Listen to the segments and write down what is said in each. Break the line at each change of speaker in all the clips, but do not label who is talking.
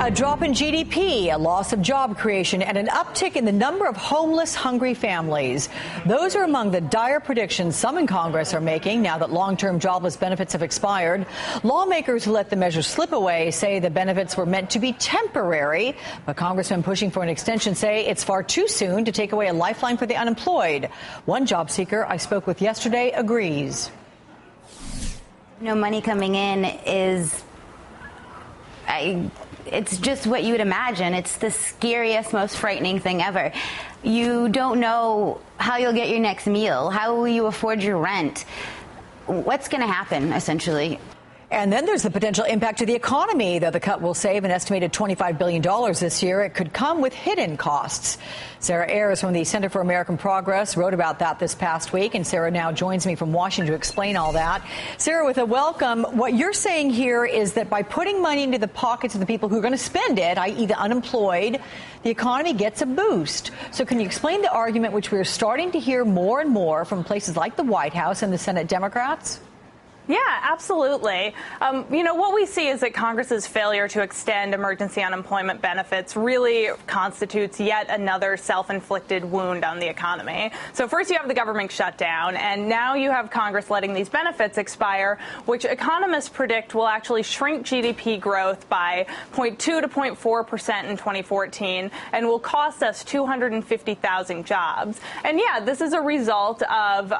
A drop in GDP, a loss of job creation, and an uptick in the number of homeless, hungry families. Those are among the dire predictions some in Congress are making now that long-term jobless benefits have expired. Lawmakers who let the measure slip away say the benefits were meant to be temporary, but congressmen pushing for an extension say it's far too soon to take away a lifeline for the unemployed. One job seeker I spoke with yesterday agrees.
No money coming in is... it's just what you would imagine. It's the scariest, most frightening thing ever. You don't know how you'll get your next meal. How will you afford your rent? What's going to happen, essentially?
And then there's the potential impact to the economy. Though the cut will save an estimated $25 billion this year, it could come with hidden costs. Sarah Ayers from the Center for American Progress wrote about that this past week, and Sarah now joins me from Washington to explain all that. Sarah, with a welcome, what you're saying here is that by putting money into the pockets of the people who are going to spend it, i.e. the unemployed, the economy gets a boost. So can you explain the argument which we're starting to hear more and more from places like the White House and the Senate Democrats?
Yeah, absolutely. What we see is that Congress's failure to extend emergency unemployment benefits really constitutes yet another self-inflicted wound on the economy. So first you have the government shutdown, and now you have Congress letting these benefits expire, which economists predict will actually shrink GDP growth by 0.2 to 0.4% in 2014 and will cost us 250,000 jobs. And yeah, this is a result of,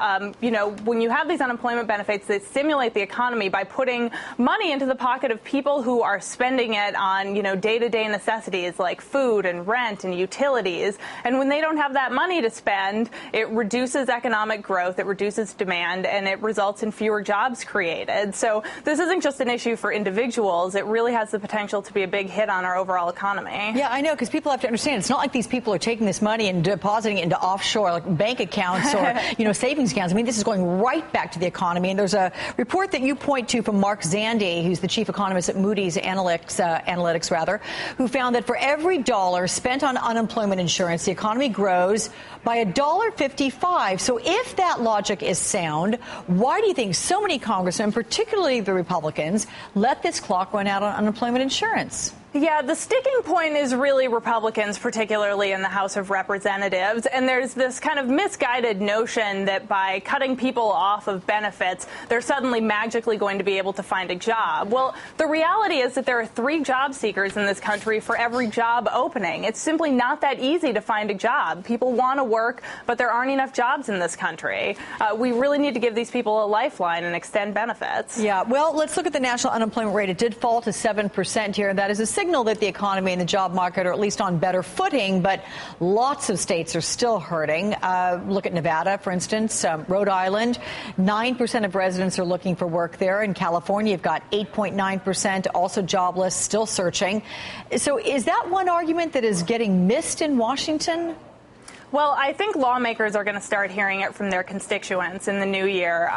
when you have these unemployment benefits that stimulate the economy by putting money into the pocket of people who are spending it on, day-to-day necessities like food and rent and utilities. And when they don't have that money to spend, it reduces economic growth, it reduces demand, and it results in fewer jobs created. So this isn't just an issue for individuals. It really has the potential to be a big hit on our overall economy.
Yeah, I know, because people have to understand it's not like these people are taking this money and depositing it into offshore like bank accounts or, savings accounts. I mean, this is going right back to the economy. And there's a report that you point to from Mark Zandi, who's the chief economist at Moody's Analytics, who found that for every dollar spent on unemployment insurance, the economy grows by $1.55. So if that logic is sound, why do you think so many congressmen, particularly the Republicans, let this clock run out on unemployment insurance?
Yeah, the sticking point is really Republicans, particularly in the House of Representatives. And there's this kind of misguided notion that by cutting people off of benefits, they're suddenly magically going to be able to find a job. Well, the reality is that there are 3 job seekers in this country for every job opening. It's simply not that easy to find a job. People want to work, but there aren't enough jobs in this country. We really need to give these people a lifeline and extend benefits.
Yeah, well, let's look at the national unemployment rate. It did fall to 7% here. That is a signal that the economy and the job market are at least on better footing, but lots of states are still hurting. Look at Nevada, for instance, Rhode Island, 9% of residents are looking for work there. In California, you've got 8.9%, also jobless, still searching. So is that one argument that is getting missed in Washington?
Well, I think lawmakers are going to start hearing it from their constituents in the new year.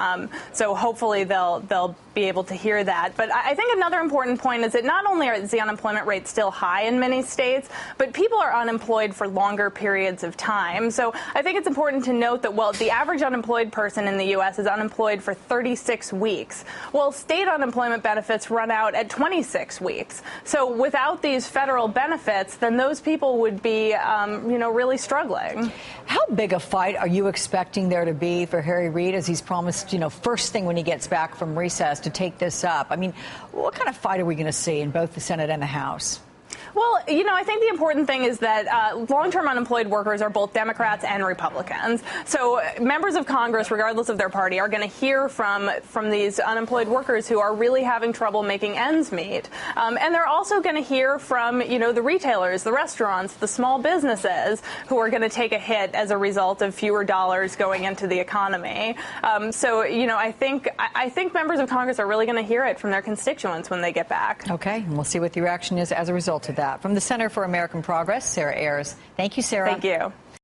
So hopefully they'll be able to hear that. But I think another important point is that not only is the unemployment rate still high in many states, but people are unemployed for longer periods of time. So I think it's important to note that, the average unemployed person in the U.S. is unemployed for 36 weeks. Well, state unemployment benefits run out at 26 weeks. So without these federal benefits, then those people would be, really struggling.
How big a fight are you expecting there to be for Harry Reid, as he's promised, first thing when he gets back from recess, to take this up? I mean, what kind of fight are we going to see in both the Senate and the House?
Well, I think the important thing is that long-term unemployed workers are both Democrats and Republicans. So members of Congress, regardless of their party, are going to hear from these unemployed workers who are really having trouble making ends meet. And they're also going to hear from, the retailers, the restaurants, the small businesses who are going to take a hit as a result of fewer dollars going into the economy. I think members of Congress are really going to hear it from their constituents when they get back.
Okay, and we'll see what the reaction is as a result of that. From the Center for American Progress, Sarah Ayers. Thank you, Sarah.
Thank you.